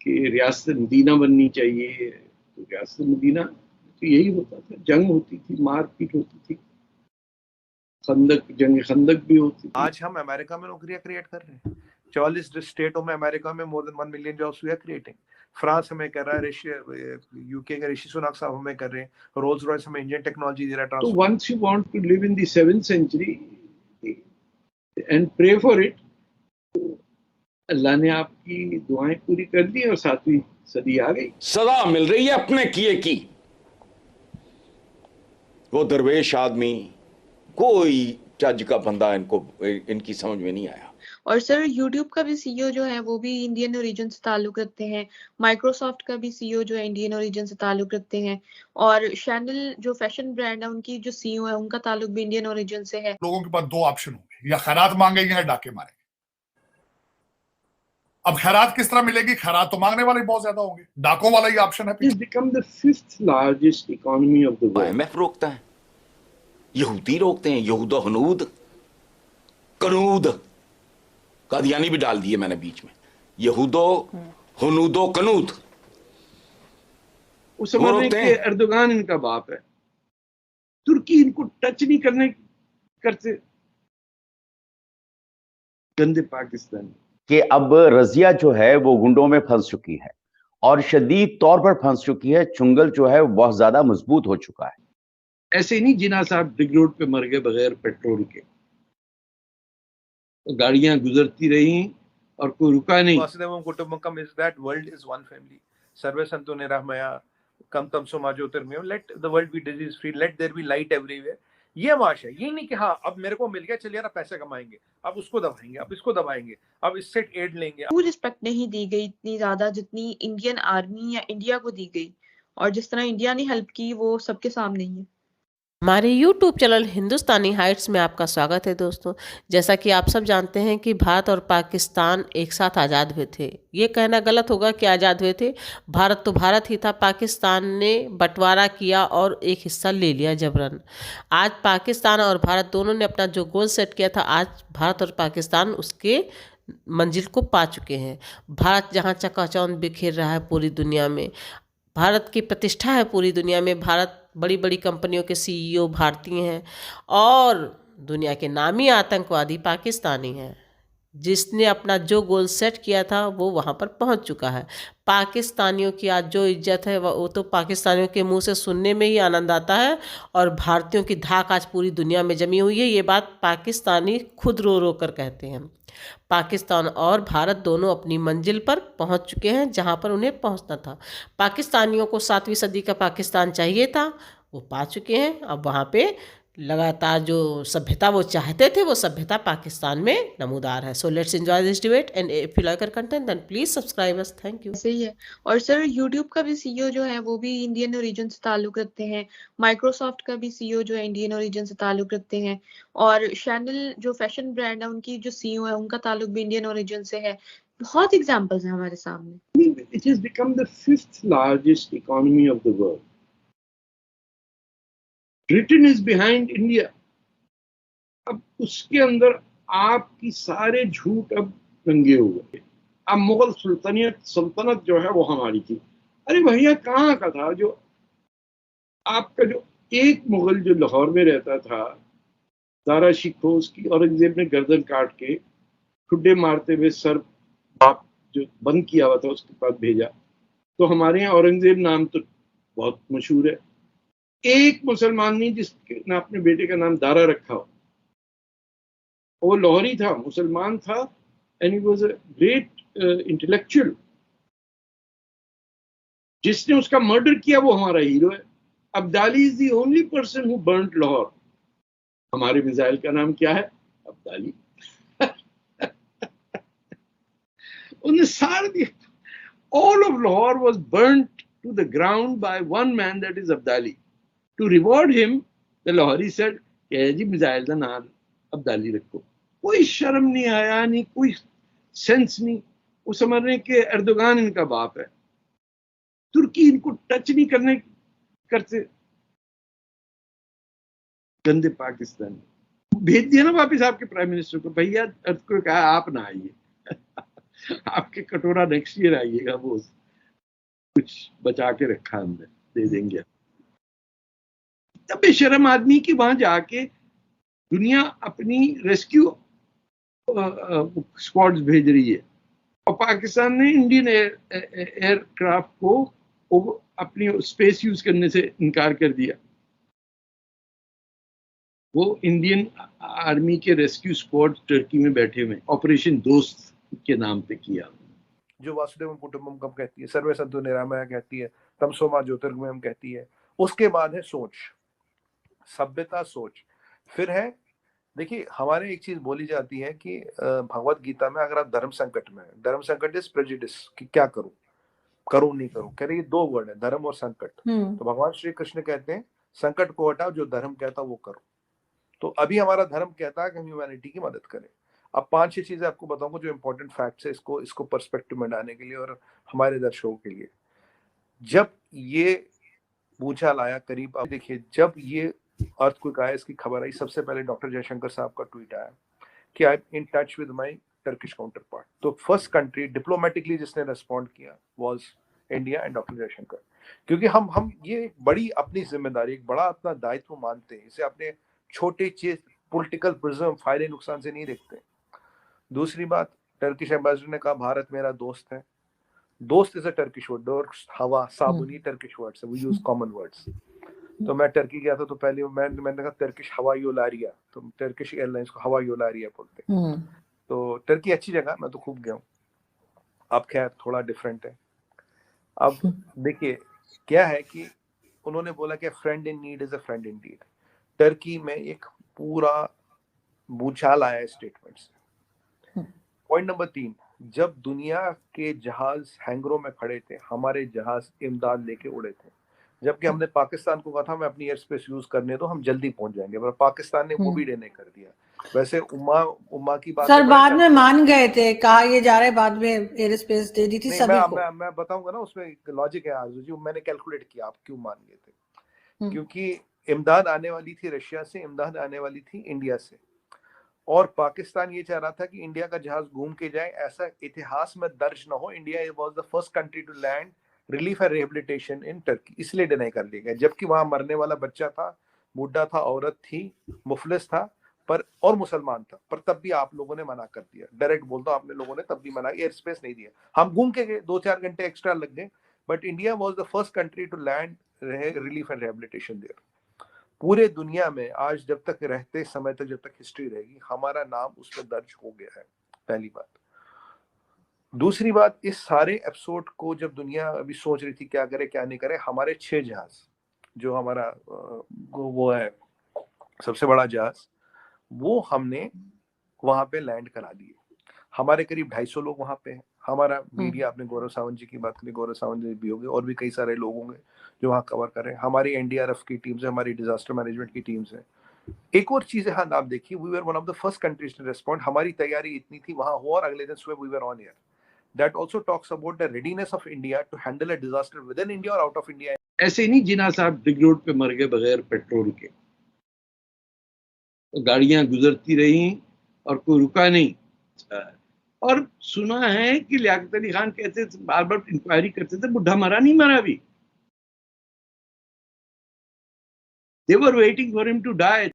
कि रियासत मदीना बननी चाहिए, तो रियासत मदीना तो यही होता था, जंग होती थी, मारपीट होती थी, जंग खंदक भी होती थी। आज हम अमेरिका में नौकरियां क्रिएट कर रहे हैं, 44 स्टेटों में अमेरिका में more than 1 million jobs we are creating. France हमें कर रहा है, यूके के ऋषि सुनक साहब हमें कर रहे हैं, रोल्स रॉयस हमें इंडियन टेक्नोलॉजी दे रहा है। तो once you want to live in the 7th century and pray for it, अल्लाह ने आपकी दुआएं पूरी कर दी और 7वीं सदी आ गई। सदा मिल रही है अपने किए की। वो दरवेश आदमी, कोई चज का बंदा इनकी समझ में नहीं आया। और सर यूट्यूब का भी सीईओ जो है वो भी इंडियन ओरिजिन से ताल्लुक रखते हैं, माइक्रोसॉफ्ट का भी सीईओ जो है इंडियन ओरिजिन से ताल्लुक रखते हैं, और शैनल जो फैशन ब्रांड है उनकी जो सीईओ है उनका ताल्लुक भी इंडियन ओरिजिन से है। लोगों के पास दो ऑप्शन होंगे, या खैरात मांगेंगे या डाके मारेंगे। अब खैरात किस तरह मिलेगी? खैरात तो मांगने वाले बहुत ज्यादा होंगे, डाकों वाला ही ऑप्शन है। It's become the 5th largest economy of the world. IMF रोकता है, यहूदी रोकते हैं, यहूदो हनूद कनूद, कादियानी भी डाल दिए मैंने बीच में, यहूदो हनूदो कनूद। वो समझ रहे हैं कि एर्दोगान इनका बाप है, तुर्की इनको टच नहीं करते, गंदे पाकिस्तानी। कि अब रजिया जो है वो गुंडों में फंस चुकी है और शदीद तौर पर फंस चुकी है। चुंगल जो है बहुत ज्यादा मजबूत हो चुका है। ऐसे ही नहीं जिन्ना साहब बिग रोड पे मर गए बगैर पेट्रोल के, तो गाड़ियां गुजरती रही और कोई रुका नहीं। वासुदेवम कुटुंबकम is that world is one family, सर्वे संतो निरामया कम तमसो मा ज्योतिर्मयो, let the world be disease free, let there be light everywhere. ये माश है, ये नहीं कि हाँ अब मेरे को मिल गया चलिए यार पैसे कमाएंगे, अब उसको दबाएंगे, अब इसको दबाएंगे, अब इससे एड लेंगे। वो रिस्पेक्ट नहीं दी गई इतनी ज्यादा जितनी इंडियन आर्मी या इंडिया को दी गई, और जिस तरह इंडिया ने हेल्प की वो सबके सामने ही है। हमारे YouTube चैनल हिंदुस्तानी हाइट्स में आपका स्वागत है दोस्तों। जैसा कि आप सब जानते हैं कि भारत और पाकिस्तान एक साथ आज़ाद हुए थे। ये कहना गलत होगा कि आज़ाद हुए थे, भारत तो भारत ही था, पाकिस्तान ने बंटवारा किया और एक हिस्सा ले लिया जबरन। आज पाकिस्तान और भारत दोनों ने अपना जो गोल सेट किया था, आज भारत और पाकिस्तान उसके मंजिल को पा चुके हैं। भारत जहाँ चकाचौंध बिखेर रहा है पूरी दुनिया में, भारत की प्रतिष्ठा है पूरी दुनिया में, भारत बड़ी बड़ी कंपनियों के सीईओ भारतीय हैं और दुनिया के नामी आतंकवादी पाकिस्तानी हैं। जिसने अपना जो गोल सेट किया था वो वहाँ पर पहुँच चुका है। पाकिस्तानियों की आज जो इज्जत है वो तो पाकिस्तानियों के मुंह से सुनने में ही आनंद आता है, और भारतीयों की धाक आज पूरी दुनिया में जमी हुई है। ये बात पाकिस्तानी खुद रो रो कर कहते हैं। पाकिस्तान और भारत दोनों अपनी मंजिल पर पहुंच चुके हैं जहां पर उन्हें पहुंचना था। पाकिस्तानियों को 7वीं सदी का पाकिस्तान चाहिए था, वो पा चुके हैं। अब वहां पे लगातार जो सभ्यता वो चाहते थे वो सभ्यता पाकिस्तान में नमूदार है। So let's enjoy this debate and if you like our content then please subscribe us. Thank you. सही है। और सर यूट्यूब का भी सीईओ जो है वो भी इंडियन ओरिजिन से ताल्लुक रखते हैं, माइक्रोसॉफ्ट का भी सीईओ जो है इंडियन ओरिजिन से ताल्लुक रखते हैं, और शैनल जो फैशन ब्रांड है उनकी जो सीईओ है उनका ताल्लुक भी इंडियन ओरिजिन से है। बहुत एग्जांपल्स हैं हमारे सामने। It has become the 5th largest economy of the world. Britain is behind India. अब उसके अंदर आपकी सारे झूठ अब रंगे हुए। अब मुगल सल्तनत जो है वो हमारी थी। अरे भैया कहाँ का था जो आपका जो एक मुगल जो लाहौर में रहता था, दारा शिकोह, उसकी औरंगजेब ने गर्दन काट के ठुड्डे मारते हुए सर बाप जो बंद किया हुआ था उसके पास भेजा। तो हमारे यहाँ औरंगजेब नाम तो बहुत मशहूर है। एक मुसलमान नहीं जिसने अपने बेटे का नाम दारा रखा हो। वो लाहौरी था, मुसलमान था, and he was a great intellectual. जिसने उसका मर्डर किया वो हमारा हीरो है। Abdali is the only person who burned Lahore. हमारे मिसाइल का नाम क्या है? अब्दाली। उन्हें सार दिया। All of Lahore was burnt to the ground by one man, that is Abdali. To reward him, the Lahori said, जी मिसाइल का नाम अब्दाली रखो। कोई शर्म नहीं आया, नहीं कोई सेंस नहीं। वो समझ रहे कि एर्दोगान इनका बाप है, तुर्की इनको टच नहीं करते, गंदे पाकिस्तानी। भेज दिया ना वापस आपके प्राइम मिनिस्टर को, भैया को कहा आप ना आइए। आपके कटोरा नेक्स्ट ईयर आइएगा, वो कुछ बचा के रखा हमने, दे देंगे। तब बेशरम आदमी की वहां जाके दुनिया अपनी रेस्क्यू स्क्वाड्स भेज रही है, और पाकिस्तान ने इंडियन एयरक्राफ्ट को अपनी स्पेस यूज करने से इनकार कर दिया। वो इंडियन आर्मी के रेस्क्यू स्क्वाड टर्की में बैठे हुए, ऑपरेशन दोस्त के नाम पे किया। जो वासुदेव कुटुंबकम कहती है, सर्वे संतु निरामया कहती है, तमसोमा ज्योतिर्गमयम कहती है। उसके बाद है सोच, सभ्यता सोच। फिर है, देखिए हमारे एक चीज बोली जाती है कि भगवत गीता में, अगर आप धर्म संकट में, धर्म संकट इज प्रेजुडिस, कि क्या करूं, करूं नहीं करूं, कह रही ये दो वर्ड है, धर्म और संकट। तो भगवान श्री कृष्ण कहते हैं संकट को हटाओ, जो धर्म कहता वो करो। तो अभी हमारा धर्म कहता है कि हम ह्यूमैनिटी की मदद करें। अब 5-6 चीजें आपको बताऊंगा जो इंपॉर्टेंट फैक्ट्स है इसको पर्सपेक्टिव में डालने के लिए और हमारे दर्शकों के लिए। जब ये भूचाल आया करीब, अब देखिए जब ये अर्थक्वेक आया, इसकी खबर आई, सबसे पहले डॉक्टर जयशंकर साहब का ट्वीट आया कि I am in touch with my Turkish counter part. तो फर्स्ट कंट्री डिप्लोमेटिकली जिसने रेस्पॉन्ड किया was India and doctor Jaishankar, क्योंकि हम ये एक बड़ी अपनी जिम्मेदारी, एक बड़ा अपना दायित्व मानते हैं। इसे अपने छोटे चीज पॉलिटिकल प्रिज्म, फायदे नुकसान से नहीं देखते। दूसरी बात, टर्किश एम्बेसडर ने कहा भारत मेरा दोस्त है। दोस्त इज अ टर्किश वर्ड, दोस्त हवा साबुनी टर्किश वर्ड्स है, वी यूज कॉमन वर्ड्स। तो मैं टर्की गया था तो पहले मैंने कहा टर्किश हवाई ओलारिया, तो टर्किश एयरलाइंस को हवाई ओलारिया बोलते हैं। तो टर्की अच्छी जगह, मैं तो खूब गया हूँ। अब खैर थोड़ा डिफरेंट है। अब देखिए क्या है कि उन्होंने बोला कि friend in need is a friend in deed. Turkey में एक पूरा भूचाल आया स्टेटमेंट से। पॉइंट नंबर 3, जब दुनिया के जहाज हैंगरों में खड़े थे, हमारे जहाज इमदाद लेके उड़े थे, जबकि हमने पाकिस्तान को कहा था मैं अपनी एयर स्पेस यूज करने दो, हम जल्दी पहुंच जाएंगे, पर पाकिस्तान ने वो भी नहीं कर दिया। वैसे उम्मा की बात सर बाद में मान गए थे, कहा ये जा रहे, बाद में एयर स्पेस दे दी थी सभी को। मैं बताऊंगा ना, उसमें लॉजिक है आरजू जी, मैंने कैलकुलेट किया आप क्यों मान गए थे। क्योंकि इमदाद आने वाली थी रशिया से, इमदाद आने वाली थी इंडिया से, और पाकिस्तान ये चाह रहा था कि इंडिया का जहाज घूम के जाए, ऐसा इतिहास में दर्ज न हो। India was the first country to land relief and rehabilitation in Turkey, इसलिए डिनाई कर दिया गया। जबकि वहां मरने वाला बच्चा था, बूढ़ा था, औरत थी, मुफलिस था, पर और मुसलमान था, पर तब भी आप लोगों ने मना कर दिया। डायरेक्ट बोलता हूं, आपने लोगों ने तब भी मना, एयर स्पेस नहीं दिया। हम घूम के गए, 2-4 घंटे एक्स्ट्रा लग गए, but India was the first country to land relief and rehabilitation there. पूरे दुनिया में आज जब तक रहते समय तक, जब तक हिस्ट्री रहेगी, हमारा नाम उस पर दर्ज हो गया है, पहली बात। दूसरी बात, इस सारे एपिसोड को जब दुनिया अभी सोच रही थी क्या करे क्या नहीं करे, हमारे 6 जहाज, जो हमारा वो है सबसे बड़ा जहाज, वो हमने वहां पे लैंड करा दिए। हमारे करीब 250 लोग वहां पे हैं। हमारा मीडिया, आपने गौरव सावंत जी की बात करी, गौरव सावंत जी भी होंगे, और भी कई सारे लोग होंगे जो वहां कवर कर रहे हैं। हमारी एनडीआरएफ की टीम्स है, हमारी डिजास्टर मैनेजमेंट की टीम्स है। एक और चीज है, हाँ आप देखिए, we were one of the first countries to respond. हमारी तैयारी इतनी थी वहां हो, और अगले दिन सुबह we were on air. That also talks about the readiness of India to handle a disaster within India or out of India. ऐसे नहीं जिना साहब बिग रोड पे मर गए बगैर पेट्रोल के, तो गाड़ियां गुजरती रही और कोई रुका नहीं। और सुना है कि लियाकत अली खान कहते थे, बार बार इंक्वायरी करते थे, बुढ़ा मरा नहीं मरा भी। They were waiting for him to die.